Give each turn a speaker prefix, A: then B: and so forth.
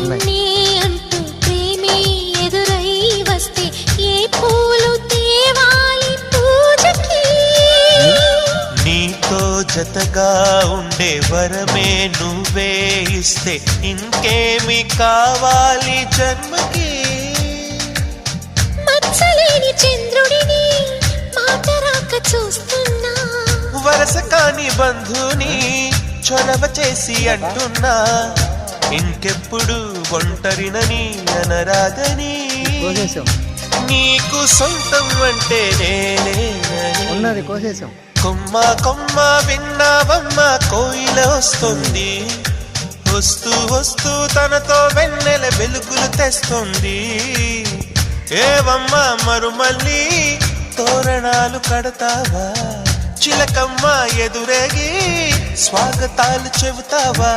A: నిన్నే అంటూ ప్రేమే ఎదురై వస్తే ఏ పూలు తేవాలి పూజకి?
B: నీతో జతగా ఉండే వరమే నువ్వే ఇస్తే ఇంకేమి కావాలి జన్మకి?
A: మచ్చలేని చంద్రుడిని మాట రాక చూస్తున్నా,
B: వరస కాని బంధుని చొరవ చేసి అంటున్నా, ఇంకెప్పుడు ఒంటరినని అనరాదని. నీకు సొంతం అంటే నేనేనని. కొమ్మ కొమ్మ విన్నావమ్మ కోయిల వస్తుంది, వస్తూ వస్తూ తనతో వెన్నెల వెలుగులు తెస్తుంది. ఏవమ్మ మరుమల్లి తోరణాలు కడతావా, చిలకమ్మ ఎదురేగి స్వాగతాలు చెబుతావా?